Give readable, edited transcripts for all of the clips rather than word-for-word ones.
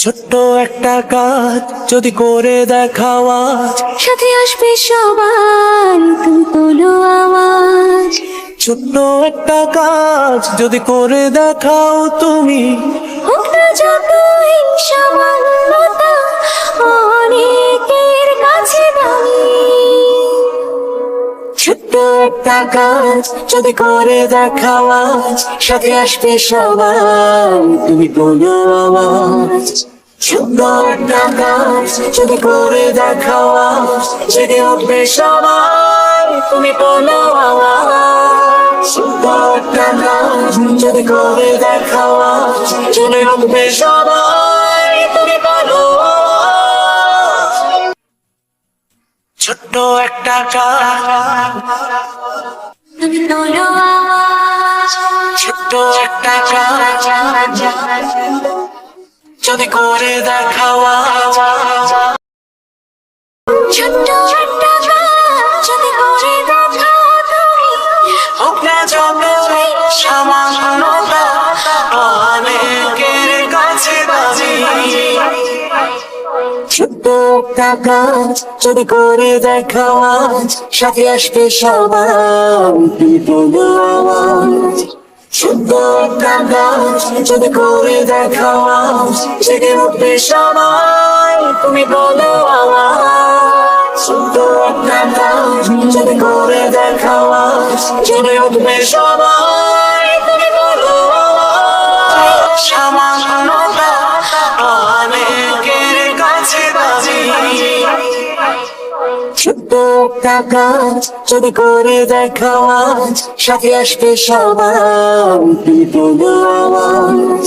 ছোট্ট একটা কাজ যদি করে দেখাও আজ, সাথে আসবে সবাই, তুমি তোলো আওয়াজ। ছোট্ট একটা কাজ যদি করে দেখাও তুমি, হোক না যতই সামান্যতা, অনেকের কাছে দামি। ছোট্ট একটা কাজ যদি করে দেখাও আজ, সাথে আসবে সবাই, তুমি বলো আওয়াজ। ছোট্ট একটা কাজ যদি করে দেখাও আজ, জেগে উঠবে সবাই, তুমি বলো আওয়াজ। ছোট্ট একটা কাজ যদি করে দেখাও আজ, জেগে উঠবে সবাই, তুমি বলো আওয়াজ। ছোট্ট একটা কাজ, তুমি তোলো আওয়াজ। ছোট্ট একটা কাজ যদি করে দেখাও আজ, ছোট্ট একটা কাজ যদি করে দেখাও তুমি, হোক না যতই সামান্যতা, অনেকের কাছে দামি। ছোট্ট একটা কাজ যদি করে দেখাও আজ, সাথে আসবে সবাই, তুমি বলো আওয়াজ। ছোট্ট একটা কাজ যদি করে দেখাও আজ, জেগে উঠবে সবাই, তুমি বলো আওয়াজ। ছোট্ট একটা কাজ যদি করে দেখাও আজ, জেগে উঠবে সবাই, তুমি বলো আওয়াজ। সামান্যতা অনেকের কাছে দামি। ছোট্ট একটা কাজ যদি করে দেখাও আজ, সাথে আসবে সবাই, তুমি বলো আওয়াজ।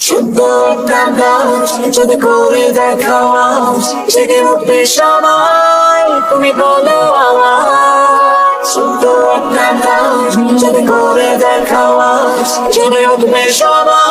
ছোট্ট একটা কাজ যদি করে দেখাও আজ, জেগে উঠবে সবাই, তুমি বলো আওয়াজ। ছোট্ট একটা কাজ যদি করে দেখাও আজ, জেগে উঠবে সবাই।